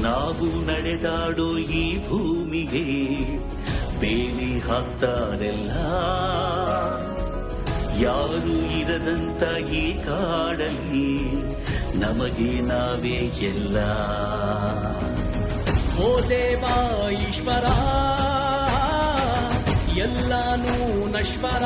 ನಾವು ನಡೆದಾಡೋ ಈ ಭೂಮಿಗೆ ಬೇಲಿ ಹಾಕ್ತಾರೆಲ್ಲ. ಯಾರು ಇರದಂತ ಈ ಕಾಡಲ್ಲಿ ನಮಗೆ ನಾವೇ ಎಲ್ಲ. ಓ ದೇವಾ ಈಶ್ವರ ಎಲ್ಲಾನೂ ನಶ್ವರ.